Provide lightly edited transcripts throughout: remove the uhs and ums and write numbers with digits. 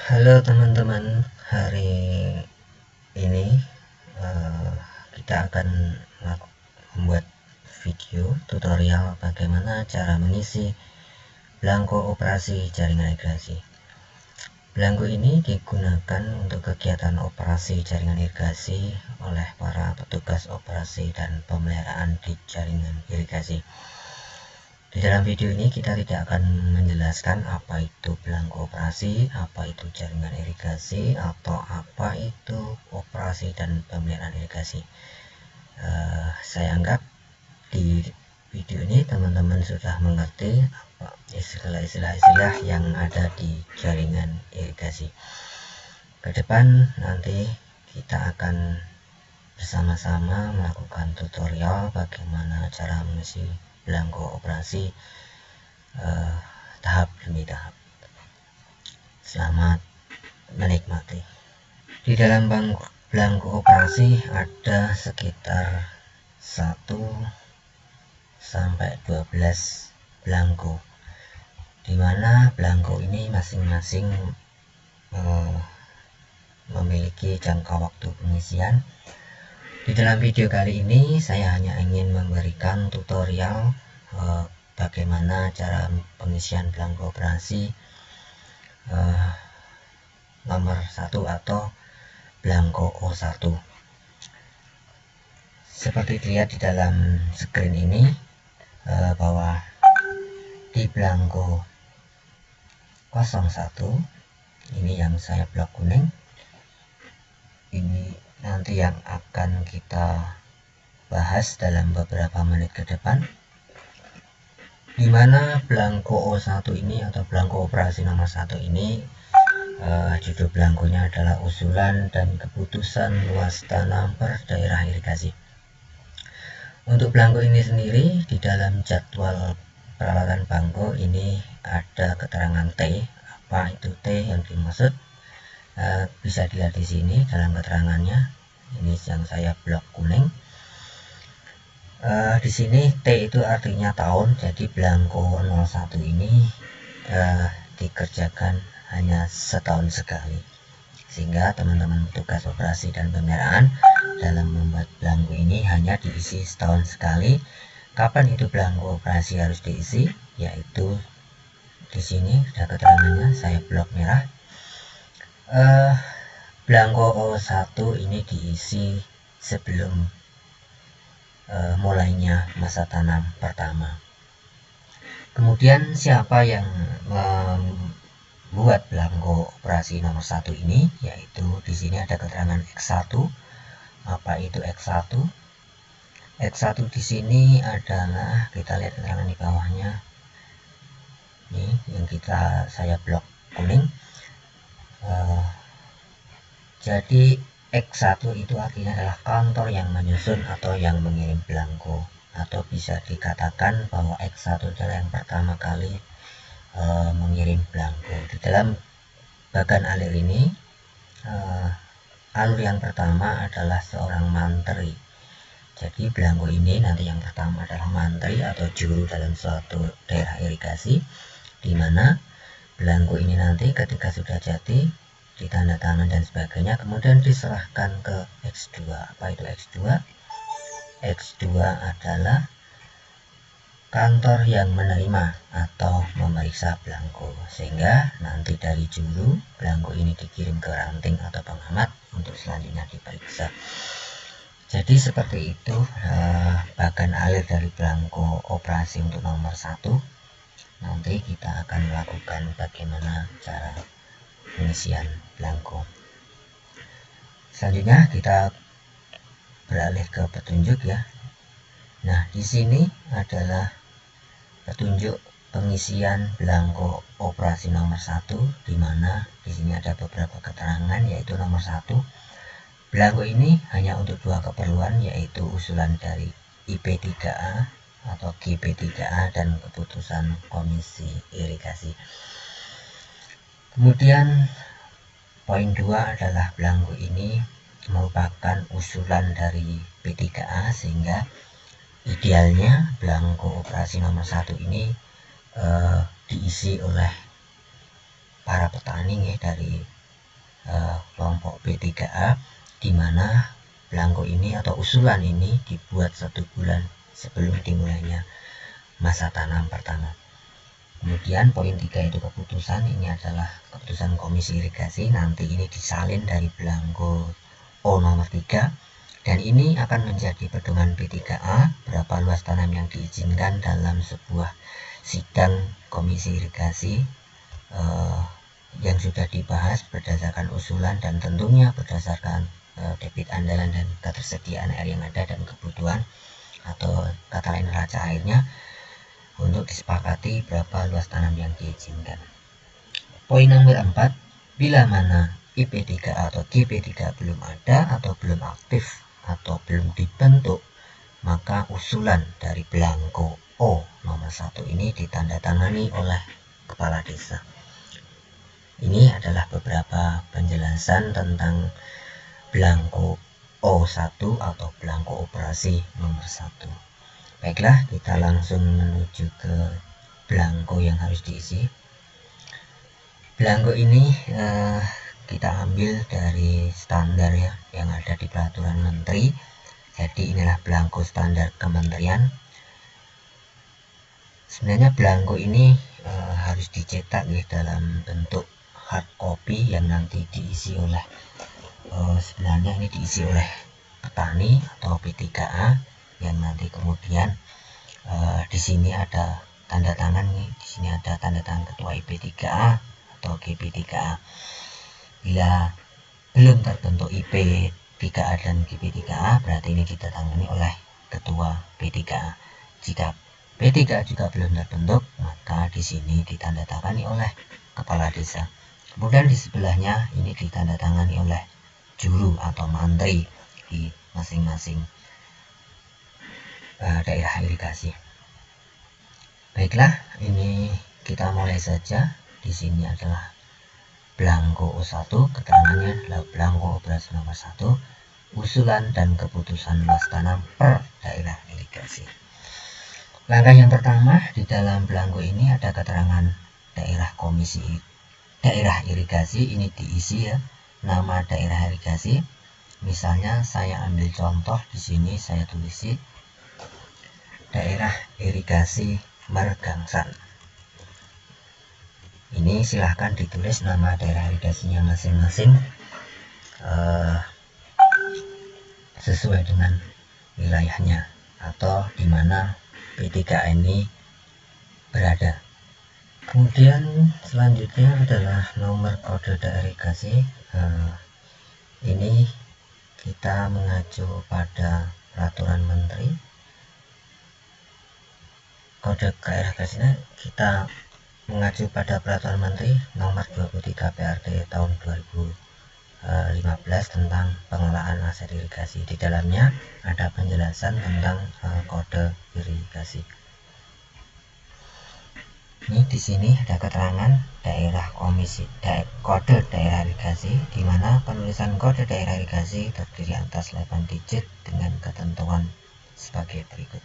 Halo teman-teman, hari ini kita akan membuat video tutorial bagaimana cara mengisi belangko operasi jaringan irigasi. Belangko ini digunakan untuk kegiatan operasi jaringan irigasi oleh para petugas operasi dan pemeliharaan di jaringan irigasi. Di dalam video ini kita tidak akan menjelaskan apa itu belangko operasi, apa itu jaringan irigasi, atau apa itu operasi dan pemeliharaan irigasi. Saya anggap di video ini teman-teman sudah mengerti apa istilah-istilah yang ada di jaringan irigasi. Ke depan nanti kita akan bersama-sama melakukan tutorial bagaimana cara mengisi belangko operasi tahap demi tahap. Selamat menikmati. Di dalam belangko operasi ada sekitar 1 sampai 12 belangko, dimana belangko ini masing-masing memiliki jangka waktu pengisian. Di dalam video kali ini saya hanya ingin memberikan tutorial bagaimana cara pengisian belangko operasi nomor 1 atau belangko O1. Seperti dilihat di dalam screen ini bahwa di belangko 01 ini yang saya blok kuning, ini nanti yang akan kita bahas dalam beberapa menit ke depan, dimana belangko O1 ini atau belangko operasi nomor 1 ini judul belangkonya adalah usulan dan keputusan luas tanam per daerah irigasi. Untuk belangko ini sendiri di dalam jadwal peralatan belangko ini ada keterangan T. Apa itu T yang dimaksud? Bisa dilihat di sini dalam keterangannya. Ini yang saya blok kuning. Di sini T itu artinya tahun, jadi belangko 01 ini dikerjakan hanya setahun sekali, sehingga teman-teman tugas operasi dan pemeliharaan dalam membuat belangko ini hanya diisi setahun sekali. Kapan itu belangko operasi harus diisi? Yaitu di sini ada keterangannya, saya blok merah. Belangko O1 ini diisi sebelum mulainya masa tanam pertama. Kemudian siapa yang membuat belangko operasi nomor 1 ini? Yaitu di sini ada keterangan X1. Apa itu X1? X1 di sini adalah, kita lihat keterangan di bawahnya. Ini yang saya blok kuning. Jadi X1 itu artinya adalah kantor yang menyusun atau yang mengirim belangko, atau bisa dikatakan bahwa X1 adalah yang pertama kali mengirim belangko. Di dalam bagan alir ini alur yang pertama adalah seorang mantri. Jadi belangko ini nanti yang pertama adalah mantri atau juru dalam suatu daerah irigasi, di mana belangko ini nanti ketika sudah jadi ditanda tangan dan sebagainya, kemudian diserahkan ke X2. Apa itu X2? X2 adalah kantor yang menerima atau memeriksa belangko, sehingga nanti dari juru belangko ini dikirim ke ranting atau pengamat untuk selanjutnya diperiksa. Jadi seperti itu bagan alir dari belangko operasi untuk nomor 1. Nanti kita akan melakukan bagaimana cara pengisian belangko. Selanjutnya kita beralih ke petunjuk ya. Nah, di sini adalah petunjuk pengisian belangko operasi nomor 1, di mana di sini ada beberapa keterangan, yaitu nomor 1, belangko ini hanya untuk 2 keperluan, yaitu usulan dari IP3A atau GP3A dan keputusan komisi irigasi. Kemudian poin 2 adalah belangko ini merupakan usulan dari P3A, sehingga idealnya belangko operasi nomor 1 ini diisi oleh para petani ya, dari kelompok B3A, di mana belangko ini atau usulan ini dibuat 1 bulan sebelum dimulainya masa tanam pertama. Kemudian poin 3 itu keputusan, ini adalah keputusan Komisi Irigasi, nanti ini disalin dari belangko O nomor 3, dan ini akan menjadi pedoman B3A berapa luas tanam yang diizinkan dalam sebuah sidang Komisi Irigasi yang sudah dibahas berdasarkan usulan dan tentunya berdasarkan debit andalan dan ketersediaan air yang ada dan kebutuhan atau kata lain neraca airnya, untuk disepakati berapa luas tanam yang diizinkan. Poin nomor 4, bila mana IP3 atau GP3 belum ada atau belum aktif atau belum dibentuk, maka usulan dari belangko O nomor 1 ini ditandatangani oleh kepala desa. Ini adalah beberapa penjelasan tentang belangko O1 atau belangko operasi nomor 1. Baiklah, kita langsung menuju ke belangko yang harus diisi. Belangko ini kita ambil dari standar ya, yang ada di peraturan menteri. Jadi inilah belangko standar kementerian. Sebenarnya belangko ini harus dicetak ya, dalam bentuk hard copy yang nanti diisi oleh sebenarnya ini diisi oleh petani atau P3A, yang nanti kemudian di sini ada tanda tangan nih, di sini ada tanda tangan ketua IP3A atau GP3A. Bila belum terbentuk IP3A dan GP3A, berarti ini ditandatangani oleh ketua P3A. Jika P3A juga belum terbentuk, maka di sini ditandatangani oleh kepala desa. Kemudian di sebelahnya ini ditandatangani oleh juru atau mantri di masing-masing daerah irigasi. Baiklah, ini kita mulai saja. Di sini adalah belangko O1, keterangannya adalah belangko operasi nomor 1, usulan dan keputusan luas tanam per daerah irigasi. Langkah yang pertama, di dalam belangko ini ada keterangan daerah irigasi, ini diisi ya, nama daerah irigasi. Misalnya saya ambil contoh di sini, saya tulis daerah irigasi Mergangsan. Ini silahkan ditulis nama daerah irigasinya masing-masing sesuai dengan wilayahnya atau di mana P3A ini berada. Kemudian selanjutnya adalah nomor kode daerah irigasi. Ini kita mengacu pada peraturan menteri. Kode daerah irigasinya kita mengacu pada peraturan menteri nomor 23 PRD tahun 2015 tentang pengelolaan aset irigasi. Di dalamnya ada penjelasan tentang kode irigasi. Ini di sini ada keterangan kode daerah irigasi, di mana penulisan kode daerah irigasi terdiri atas 8 digit dengan ketentuan sebagai berikut.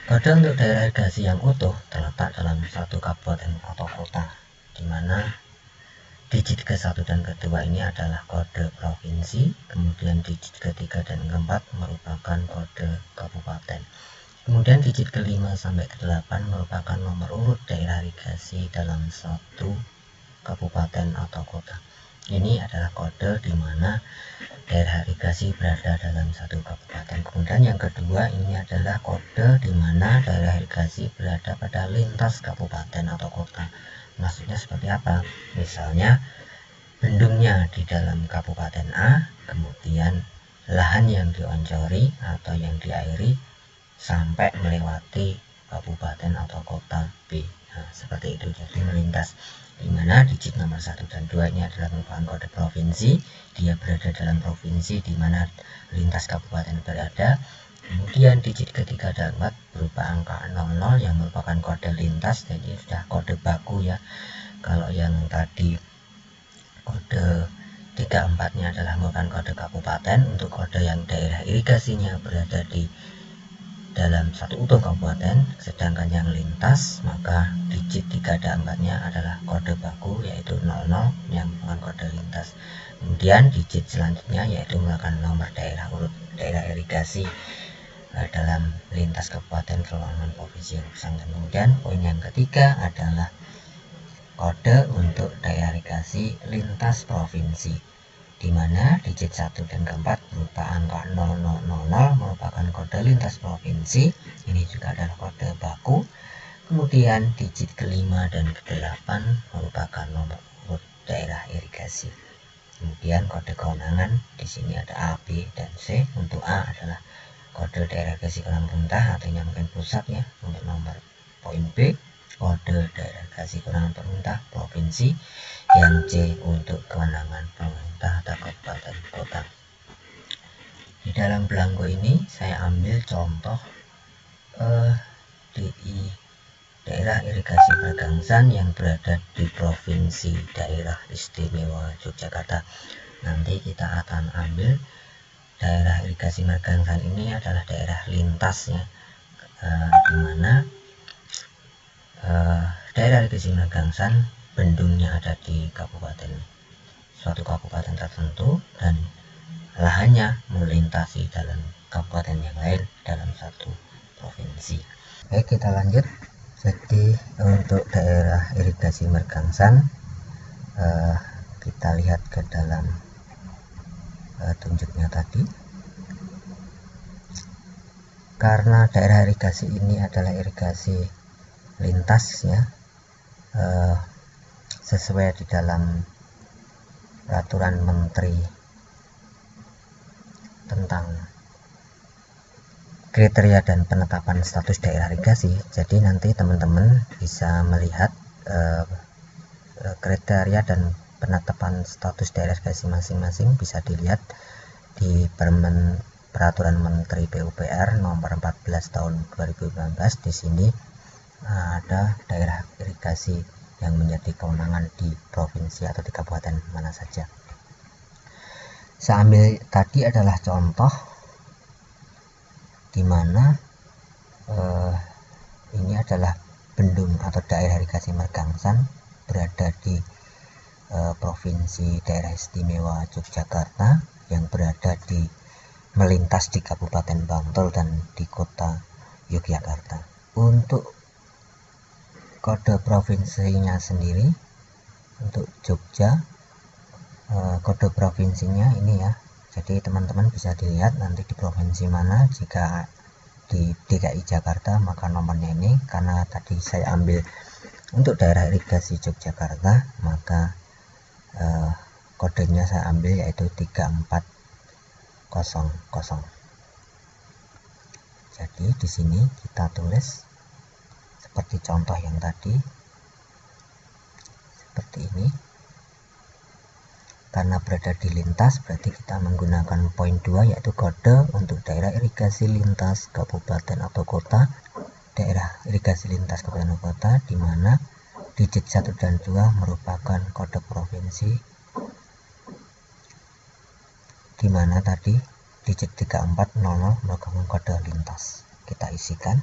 Kode untuk daerah irigasi yang utuh terletak dalam satu kabupaten atau kota, di mana digit ke-1 dan ke-2 ini adalah kode provinsi, kemudian digit ke-3 dan ke-4 merupakan kode kabupaten. Kemudian digit ke-5 sampai ke-8 merupakan nomor urut daerah irigasi dalam satu kabupaten atau kota. Ini adalah kode di mana daerah irigasi berada dalam satu kabupaten. Kemudian yang kedua ini adalah kode di mana daerah irigasi berada pada lintas kabupaten atau kota. Maksudnya seperti apa? Misalnya bendungnya di dalam kabupaten A, kemudian lahan yang dioncori atau yang diairi sampai melewati kabupaten atau kota B. Nah, seperti itu, jadi melintas, di mana digit nomor 1 dan 2 ini adalah merupakan kode provinsi, dia berada dalam provinsi di mana lintas kabupaten berada. Kemudian digit ke-3 dan 4 berupa angka 00 yang merupakan kode lintas, jadi sudah kode baku ya. Kalau yang tadi kode 3, 4 nya adalah merupakan kode kabupaten. Untuk kode yang daerah irigasinya berada di dalam satu utuh kabupaten, sedangkan yang lintas maka digit 3 dan 4-nya adalah kode baku, yaitu 00 yang merupakan kode lintas. Kemudian digit selanjutnya yaitu merupakan nomor daerah urut daerah irigasi dalam lintas kabupaten keuangan provinsi yang bersangkutan. Kemudian poin yang ketiga adalah kode untuk daerah irigasi lintas provinsi, di mana digit 1 dan keempat berupa angka 0000 merupakan kode lintas provinsi, ini juga adalah kode baku. Kemudian digit kelima dan ke-8 merupakan nomor urut daerah irigasi. Kemudian kode kewenangan di sini ada A, B, dan C. Untuk A adalah kode daerah irigasi kewenangan pemerintah, artinya mungkin pusat ya. Untuk nomor poin B, kode daerah irigasi kewenangan pemerintah provinsi. Yang C untuk kewenangan pemerintah atau kabupaten kota. Di dalam belangko ini saya ambil contoh DI daerah irigasi Mergangsan yang berada di provinsi daerah istimewa Yogyakarta. Nanti kita akan ambil daerah irigasi Mergangsan ini adalah daerah lintasnya, di mana daerah irigasi Mergangsan bendungnya ada di suatu kabupaten tertentu dan lahannya melintasi dalam kabupaten yang lain dalam satu provinsi. Baik, kita lanjut. Jadi untuk daerah irigasi Mergangsan, kita lihat ke dalam tunjuknya tadi. Karena daerah irigasi ini adalah irigasi lintasnya, sesuai di dalam peraturan menteri tentang kriteria dan penetapan status daerah irigasi. Jadi nanti teman-teman bisa melihat kriteria dan penetapan status daerah irigasi masing-masing, bisa dilihat di peraturan Menteri PUPR nomor 14 tahun 2019. Di sini ada daerah irigasi yang menjadi kewenangan di provinsi atau di kabupaten mana saja. Saya ambil tadi adalah contoh di mana ini adalah bendung atau daerah irigasi Mergangsan berada di provinsi daerah istimewa Yogyakarta yang berada di melintas di Kabupaten Bantul dan di kota Yogyakarta. Untuk kode provinsinya sendiri, untuk Jogja kode provinsinya ini ya. Jadi teman-teman bisa dilihat nanti di provinsi mana. Jika di DKI Jakarta maka nomornya ini, karena tadi saya ambil untuk daerah irigasi Yogyakarta maka kodenya saya ambil yaitu 3400. Jadi di sini kita tulis seperti contoh yang tadi, seperti ini. Karena berada di lintas berarti kita menggunakan poin 2 yaitu kode untuk daerah irigasi lintas kabupaten atau kota, daerah irigasi lintas kabupaten atau kota, di mana digit 1 dan 2 merupakan kode provinsi, di mana tadi digit 3400 merupakan kode lintas. Kita isikan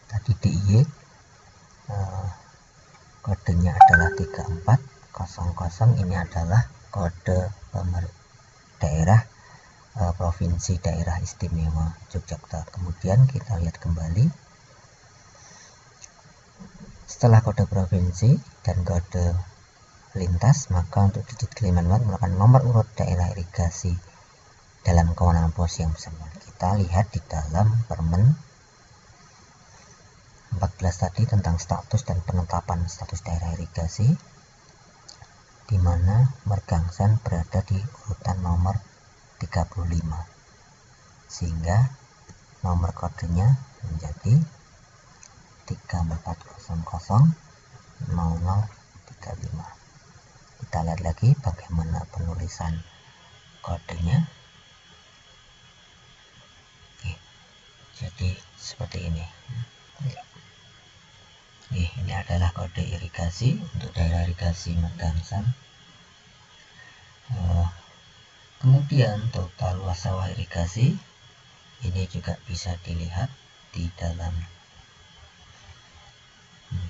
tadi DIY, kodenya adalah 3400. Ini adalah kode daerah provinsi daerah istimewa Yogyakarta. Kemudian kita lihat kembali, setelah kode provinsi dan kode lintas maka untuk digit kelima merupakan nomor urut daerah irigasi dalam kewenangan provinsi yang bersangkutan. Kita lihat di dalam Permen 14 tadi tentang status dan penetapan status daerah irigasi, di mana Mergangsan berada di urutan nomor 35, sehingga nomor kodenya menjadi 34000035. Kita lihat lagi bagaimana penulisan kodenya. Oke, jadi seperti ini. Ini adalah kode irigasi untuk daerah irigasi Mergangsan. Kemudian total luas sawah irigasi ini juga bisa dilihat di dalam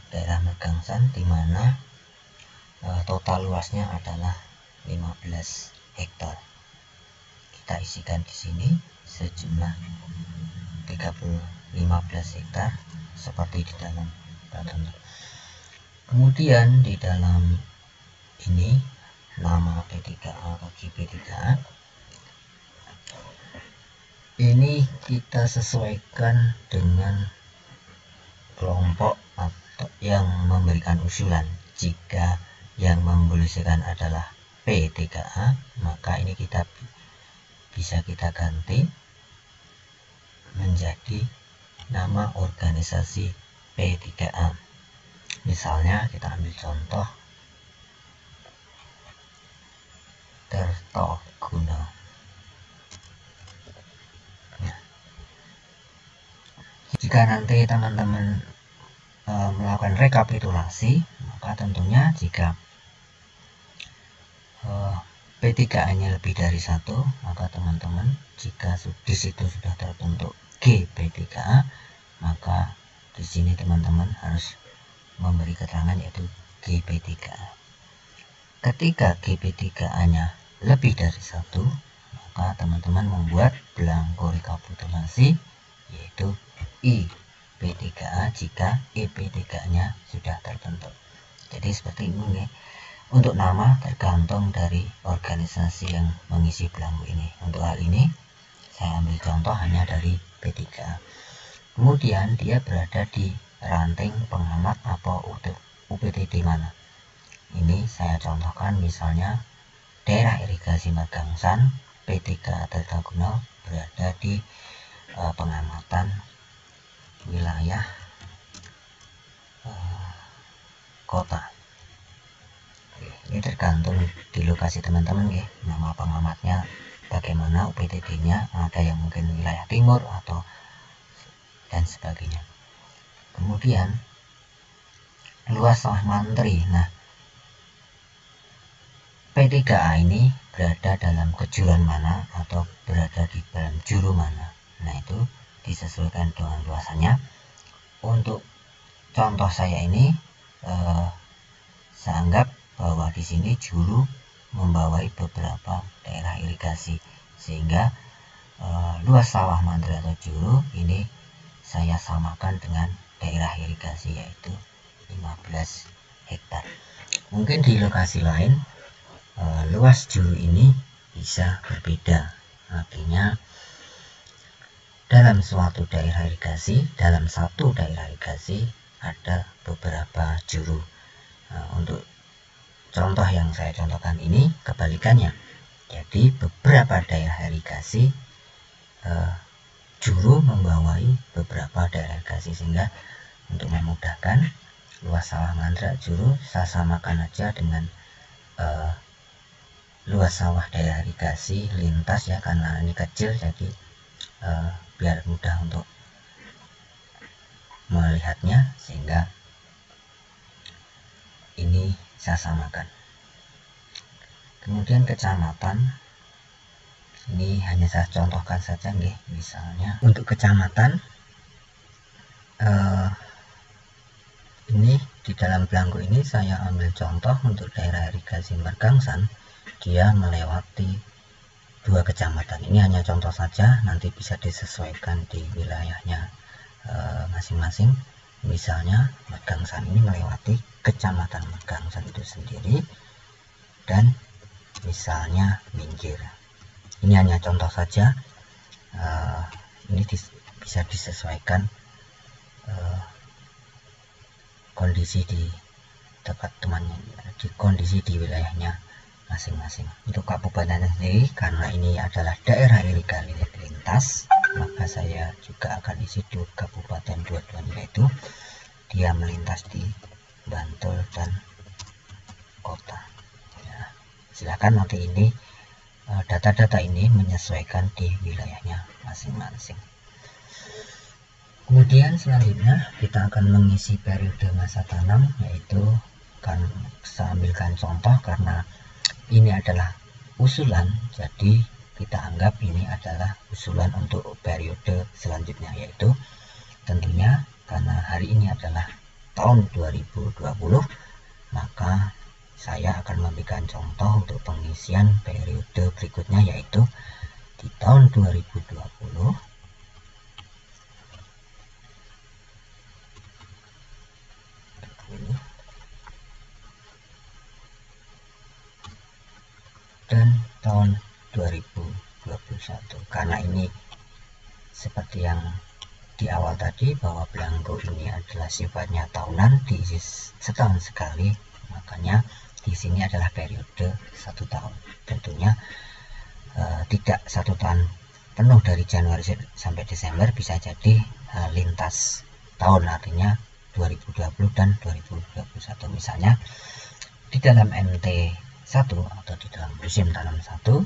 daerah Megangsan, di mana total luasnya adalah 15 hektar. Kita isikan di sini sejumlah 15 hektar seperti di dalam tertentu. Kemudian di dalam ini nama P3A bagi P3A ini kita sesuaikan dengan kelompok atau yang memberikan usulan. Jika yang membolehkan adalah P3A, maka ini bisa kita ganti menjadi nama organisasi P3A. Misalnya kita ambil contoh Kertoguna. Jika nanti teman-teman melakukan rekapitulasi, maka tentunya jika P3A-nya lebih dari 1, maka teman-teman jika di situ sudah terbentuk G-P3A, maka di sini teman-teman harus memberi keterangan yaitu G-P3A. Ketika G-P3A-nya lebih dari 1, maka teman-teman membuat belangko rekapitulasi yaitu I-P3A jika E-P3A-nya sudah terbentuk. Jadi seperti ini. Untuk nama tergantung dari organisasi yang mengisi belangko ini. Untuk hal ini saya ambil contoh hanya dari P3A. Kemudian dia berada di ranting pengamat atau UPTD mana. Ini saya contohkan misalnya daerah irigasi Megangsan, P3A Tirtaguna berada di pengamatan wilayah kota. Ini tergantung di lokasi teman-teman ya, nama pengamatnya bagaimana, UPTD-nya ada yang mungkin wilayah timur atau dan sebagainya. Kemudian luas sawah mantri. Nah, P3A ini berada dalam kejuruan mana atau berada di dalam juru mana. Nah, itu disesuaikan dengan luasannya. Untuk contoh saya ini saya anggap bahwa di sini juru membawai beberapa daerah irigasi, sehingga luas sawah mantri atau juru ini saya samakan dengan daerah irigasi yaitu 15 hektar. Mungkin di lokasi lain luas juru ini bisa berbeda. Artinya dalam suatu daerah irigasi, dalam satu daerah irigasi ada beberapa juru. Untuk contoh yang saya contohkan ini kebalikannya. Jadi beberapa daerah irigasi juru membawai beberapa daerah irigasi, sehingga untuk memudahkan luas sawah mantri juru saya samakan aja dengan luas sawah daerah irigasi lintas ya, karena ini kecil jadi biar mudah untuk melihatnya, sehingga ini saya samakan. Kemudian kecamatan ini hanya saya contohkan saja nih. Misalnya untuk kecamatan ini di dalam belangko ini saya ambil contoh untuk daerah irigasi Megangsan, dia melewati 2 kecamatan. Ini hanya contoh saja, nanti bisa disesuaikan di wilayahnya masing-masing. Misalnya Megangsan ini melewati kecamatan Megangsan itu sendiri, dan misalnya Minggir. Ini hanya contoh saja, ini bisa disesuaikan kondisi di tempat temannya, di kondisi di wilayahnya masing-masing. Untuk kabupaten sendiri, karena ini adalah daerah irigasi lintas, maka saya juga akan isi 2 kabupaten dua-duanya, yaitu dia melintas di Bantul dan kota ya. Silakan nanti ini data-data ini menyesuaikan di wilayahnya masing-masing. Kemudian selanjutnya kita akan mengisi periode masa tanam, yaitu kan saya ambilkan contoh karena ini adalah usulan, jadi kita anggap ini adalah usulan untuk periode selanjutnya, yaitu tentunya karena hari ini adalah tahun 2020, maka saya akan memberikan contoh untuk pengisian periode berikutnya, yaitu di tahun 2020 dan tahun 2021. Karena ini seperti yang di awal tadi, bahwa belangko ini adalah sifatnya tahunan, diisi setahun sekali, makanya di sini adalah periode 1 tahun. Tentunya tidak 1 tahun penuh dari Januari sampai Desember, bisa jadi lintas tahun, artinya 2020 dan 2021. Misalnya di dalam MT1 atau di dalam musim tanam 1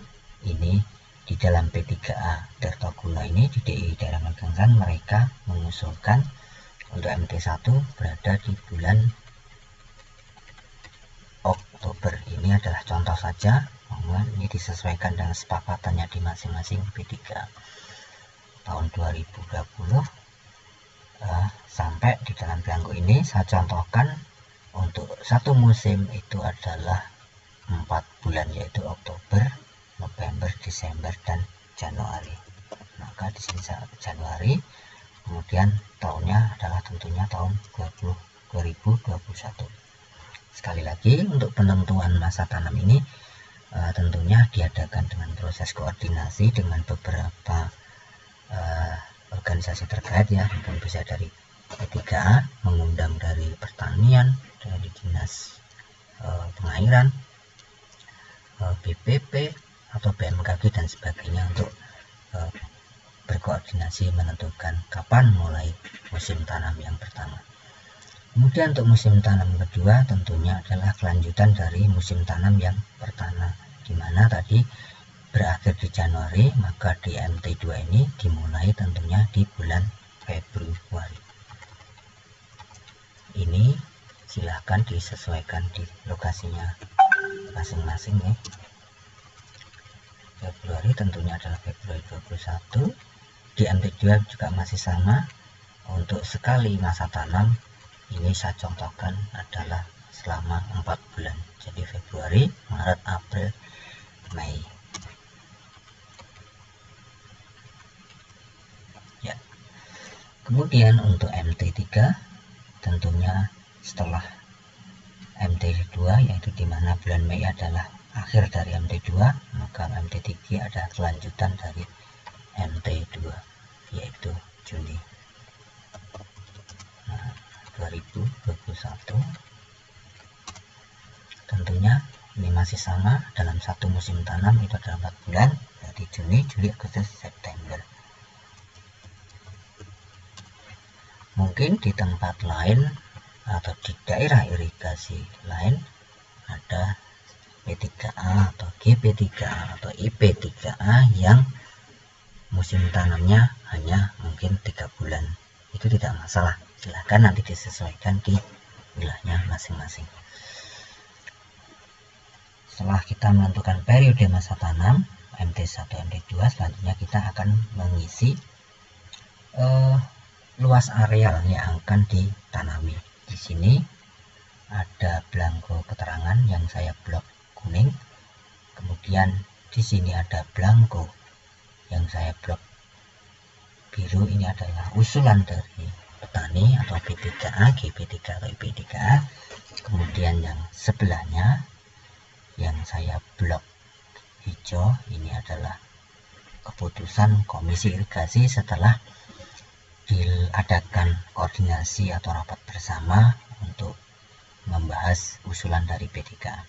ini, di dalam P3A Tirtoguno ini di DI Daerah Megangsan, mereka mengusulkan untuk MT1 berada di bulan Oktober. Ini adalah contoh saja, ini disesuaikan dengan sepakatannya di masing-masing P3 tahun 2020. Sampai di dalam belangko ini saya contohkan untuk satu musim itu adalah 4 bulan, yaitu Oktober, November, Desember, dan Januari. Maka di sini Januari, kemudian tahunnya adalah tentunya tahun 2021. Sekali lagi, untuk penentuan masa tanam ini tentunya diadakan dengan proses koordinasi dengan beberapa organisasi terkait, ya, mungkin bisa dari P3A, mengundang dari pertanian, dari dinas pengairan, BPP atau BMKG dan sebagainya, untuk berkoordinasi menentukan kapan mulai musim tanam yang pertama. Kemudian untuk musim tanam kedua tentunya adalah kelanjutan dari musim tanam yang pertama, di mana tadi berakhir di Januari, maka di MT2 ini dimulai tentunya di bulan Februari. Ini silahkan disesuaikan di lokasinya masing-masing, ya. Februari tentunya adalah Februari 21. Di MT2 juga masih sama. Untuk sekali masa tanam ini saya contohkan adalah selama 4 bulan, jadi Februari, Maret, April, Mei. Ya. Kemudian untuk MT3 tentunya setelah MT2, yaitu dimana bulan Mei adalah akhir dari MT2, maka MT3 ada kelanjutan dari MT2, yaitu Juni 2021. Tentunya ini masih sama, dalam satu musim tanam itu ada 4 bulan, jadi Juni, Juli, Agustus, September. Mungkin di tempat lain atau di daerah irigasi lain ada P3A atau GP3A atau IP3A yang musim tanamnya hanya mungkin 3 bulan. Itu tidak masalah, silahkan nanti disesuaikan di wilayahnya masing-masing. Setelah kita menentukan periode masa tanam MT1, MT2, selanjutnya kita akan mengisi luas areal yang akan ditanami. Di sini ada belangko keterangan yang saya blok kuning, kemudian di sini ada belangko yang saya blok biru. Ini adalah usulan dari petani atau P3A, GP3 atau IP3A. Kemudian yang sebelahnya yang saya blok hijau, ini adalah keputusan Komisi Irigasi setelah diadakan koordinasi atau rapat bersama untuk membahas usulan dari P3A.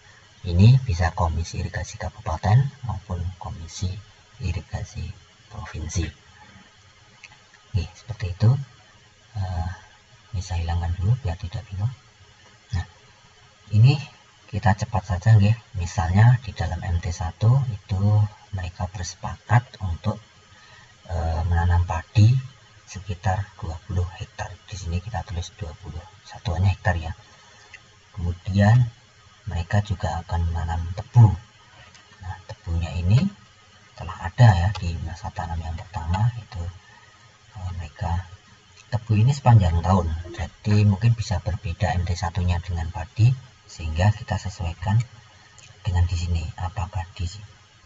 Ini bisa Komisi Irigasi Kabupaten maupun Komisi Irigasi Provinsi. Oke, seperti itu. Bisa hilangkan dulu biar tidak bingung. Nah, ini kita cepat saja, nggih. Misalnya di dalam MT1 itu mereka bersepakat untuk menanam padi sekitar 20 hektar. Di sini kita tulis 20, satuannya hektar, ya. Kemudian mereka juga akan menanam tebu. Nah, tebunya ini telah ada berbeda ya di masa tanam yang pertama itu mereka tebu ini sepanjang tahun, jadi mungkin bisa berbeda MT1 nya dengan padi, sehingga kita sesuaikan dengan di sini apakah di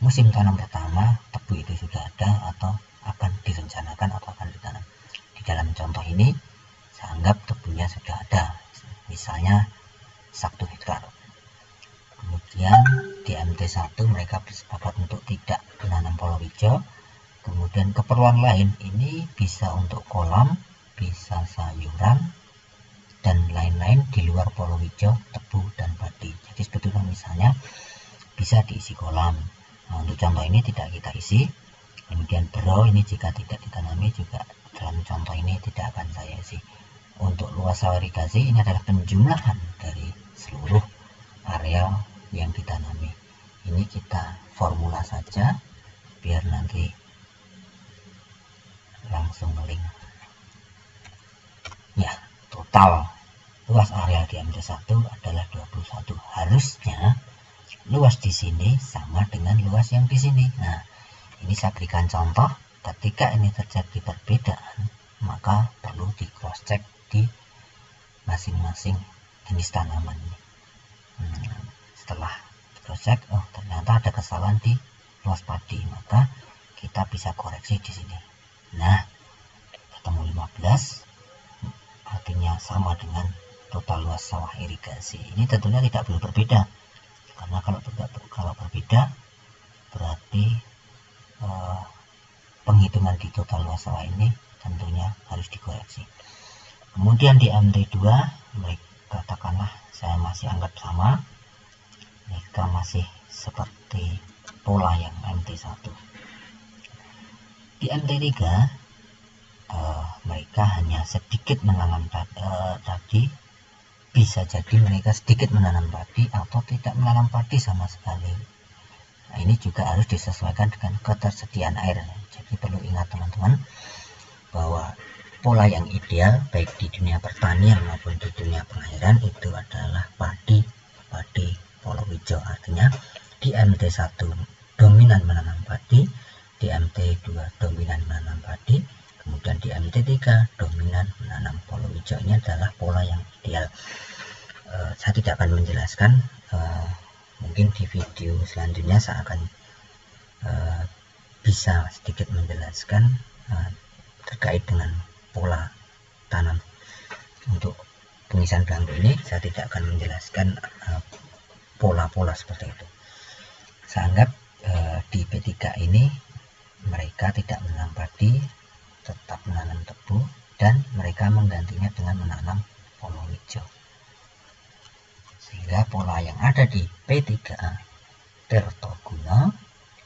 musim tanam pertama tebu itu sudah ada atau akan direncanakan atau akan ditanam. Di dalam contoh ini saya anggap tebunya sudah ada, misalnya 1 hektar. Kemudian di MT1 mereka bersepakat untuk tidak menanam palawija. Kemudian keperluan lain ini bisa untuk kolam, bisa sayuran, dan lain-lain di luar palawija, tebu, dan padi. Jadi sebetulnya misalnya bisa diisi kolam. Nah, untuk contoh ini tidak kita isi. Kemudian bero ini jika tidak ditanami juga dalam contoh ini tidak akan saya isi. Untuk luas sawah irigasi ini adalah penjumlahan dari seluruh area yang ditanami. Ini kita formula saja biar nanti langsung link. Ya, total luas area di MT1 adalah 21. Harusnya luas di sini sama dengan luas yang di sini. Nah, ini saya berikan contoh. Ketika ini terjadi perbedaan, maka perlu di cross check di masing-masing jenis tanaman ini. Setelah cross check, oh ternyata ada kesalahan di luas padi, maka kita bisa koreksi di sini. Nah, ketemu 15, artinya sama dengan total luas sawah irigasi. Ini tentunya tidak boleh berbeda, karena kalau berbeda berarti penghitungan di total luas sawah ini tentunya harus dikoreksi. Kemudian di MT2 mereka katakanlah saya masih anggap sama, mereka masih seperti pola yang MT1. Di MT3 mereka hanya sedikit menanam tadi, bisa jadi mereka sedikit menanam padi atau tidak menanam padi sama sekali. Nah, ini juga harus disesuaikan dengan ketersediaan air. Jadi perlu ingat teman-teman bahwa pola yang ideal baik di dunia pertanian maupun di dunia pengairan itu adalah padi palawija. Artinya di MT1 dominan menanam padi, di MT2 dominan menanam padi, kemudian di MT3 dominan menanam palawija. Ini adalah pola yang ideal. Saya tidak akan menjelaskan, mungkin di video selanjutnya saya akan bisa sedikit menjelaskan terkait dengan pola tanam. Untuk pengisian belangko ini saya tidak akan menjelaskan pola-pola seperti itu. Saya anggap di P3 ini mereka tidak menanam padi, tetap menanam tebu, dan mereka menggantinya dengan menanam palawija. Sehingga pola yang ada di P3A Tirtoguna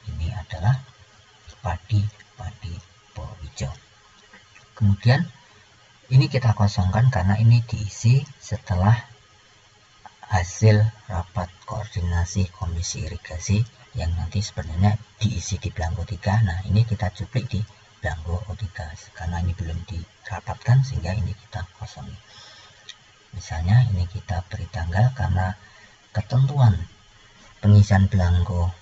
ini adalah padi palawija. Kemudian ini kita kosongkan karena ini diisi setelah hasil rapat koordinasi komisi irigasi yang nanti sebenarnya diisi di belangko 3. Nah, ini kita cuplik di belangko O3 karena ini belum dirapatkan, sehingga ini kita kosongi. Misalnya ini kita beri tanggal karena ketentuan pengisian belangko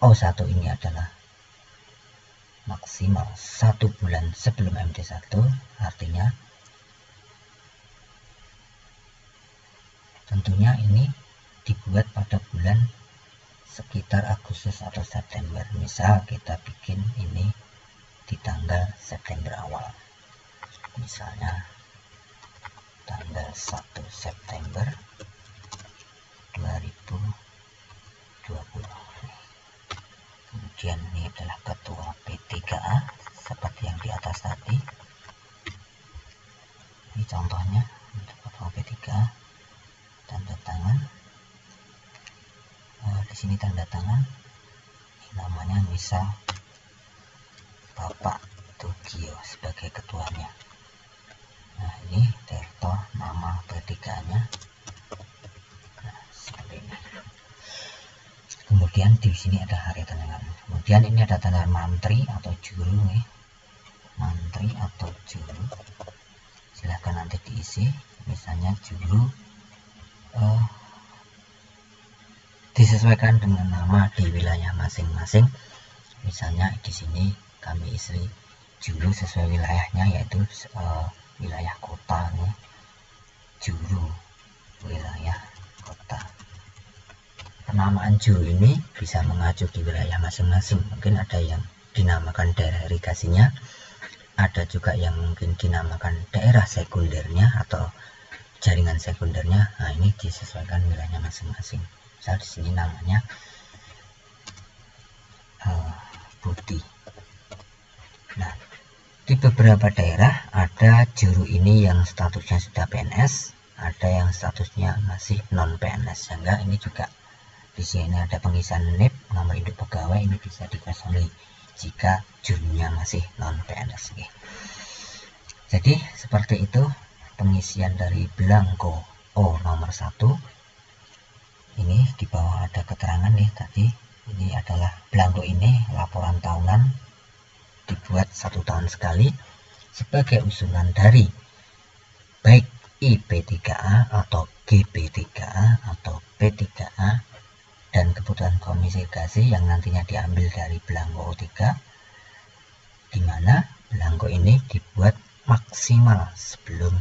O1 ini adalah maksimal 1 bulan sebelum MT1, artinya tentunya ini dibuat pada bulan sekitar Agustus atau September. Misal kita bikin ini di tanggal September awal, misalnya tanggal 1 September 2020. Kemudian ini adalah ketua P3A seperti yang di atas tadi. Ini contohnya untuk ketua P3A, tanda tangan. Di sini tanda tangan, ini namanya misal Bapak Tugio sebagai ketuanya. Nah, ini Tirto nama P3-nya. Nah, seperti ini. Kemudian di sini ada hari tangan. Kemudian ini ada tanda mantri atau juru nih. Mantri atau juru. Silahkan nanti diisi. Misalnya juru disesuaikan dengan nama di wilayah masing-masing. Misalnya di sini kami isi juru sesuai wilayahnya, yaitu wilayah kota nih, juru wilayah kota. Penamaan juru ini bisa mengacu di wilayah masing-masing. Mungkin ada yang dinamakan daerah irigasinya, ada juga yang mungkin dinamakan daerah sekundernya atau jaringan sekundernya. Nah, ini disesuaikan wilayahnya masing-masing. Misal di sini namanya Budi. Nah, di beberapa daerah ada juru ini yang statusnya sudah PNS, ada yang statusnya masih non PNS, sehingga ini juga di sini ada pengisian NIP, nomor induk pegawai, ini bisa dikosongi jika jurunya masih non PNS. Jadi seperti itu pengisian dari belangko O nomor 1. Ini di bawah ada keterangan nih tadi. Ini adalah belangko ini laporan tahunan, dibuat 1 tahun sekali sebagai usulan dari baik IP3A atau GB3A atau P3A dan kebutuhan komisi irigasi yang nantinya diambil dari belangko O3, di mana belangko ini dibuat maksimal sebelum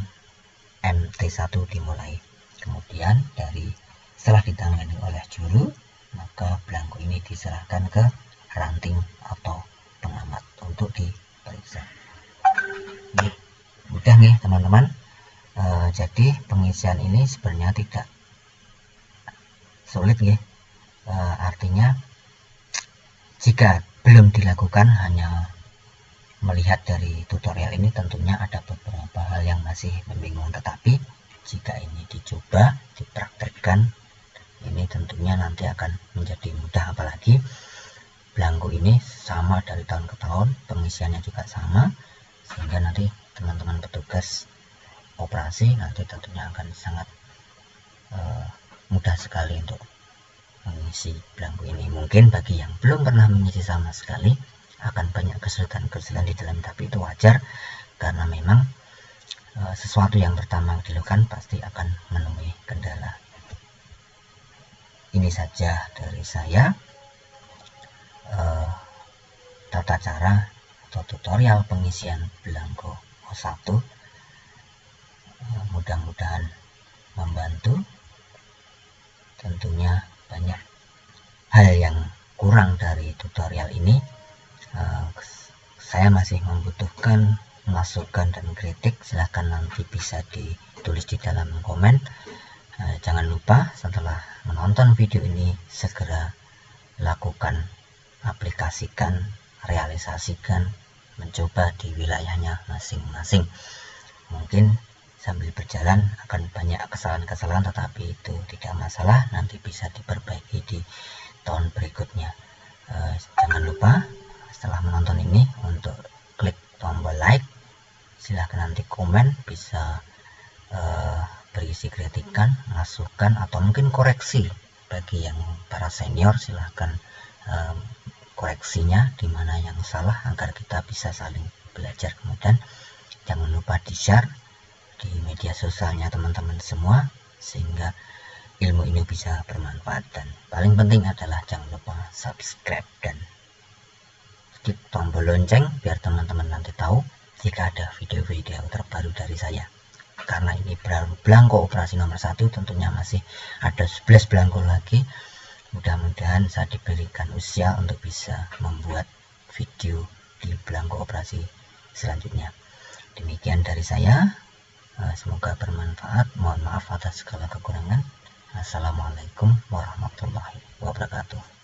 MT1 dimulai. Kemudian setelah ditangani oleh juru, maka belangko ini diserahkan ke ranting atau pengamat untuk diperiksa. Ini mudah nih teman-teman. Jadi pengisian ini sebenarnya tidak sulit ya. Artinya jika belum dilakukan, hanya melihat dari tutorial ini tentunya ada beberapa hal yang masih membingungkan, tetapi jika ini dicoba dipraktekkan, ini tentunya nanti akan menjadi mudah. Apalagi belangko ini sama dari tahun ke tahun, pengisiannya juga sama, sehingga nanti teman-teman petugas operasi nanti tentunya akan sangat mudah sekali untuk mengisi belangko ini. Mungkin bagi yang belum pernah mengisi sama sekali akan banyak kesulitan di dalam, tapi itu wajar karena memang sesuatu yang pertama dilakukan pasti akan menemui kendala. Ini saja dari saya tata cara atau tutorial pengisian belangko O1. Mudah-mudahan membantu. Tentunya banyak hal yang kurang dari tutorial ini. Saya masih membutuhkan masukan dan kritik, silahkan nanti bisa ditulis di dalam komen. Jangan lupa setelah menonton video ini segera lakukan, aplikasikan, realisasikan, mencoba di wilayahnya masing-masing. Mungkin sambil berjalan akan banyak kesalahan-kesalahan, tetapi itu tidak masalah, nanti bisa diperbaiki di tahun berikutnya. Jangan lupa setelah menonton ini untuk klik tombol like, silahkan nanti komen, bisa berisi kritikan, masukan, atau mungkin koreksi. Bagi yang para senior silahkan koreksinya di mana yang salah agar kita bisa saling belajar. Kemudian jangan lupa di share di media sosialnya teman-teman semua sehingga ilmu ini bisa bermanfaat, dan paling penting adalah jangan lupa subscribe dan klik tombol lonceng biar teman-teman nanti tahu jika ada video-video terbaru dari saya. Karena ini belangko operasi nomor 1, tentunya masih ada 11 belangko lagi. Mudah-mudahan saya diberikan usia untuk bisa membuat video di belangko operasi selanjutnya. Demikian dari saya, semoga bermanfaat. Mohon maaf atas segala kekurangan. Assalamualaikum warahmatullahi wabarakatuh.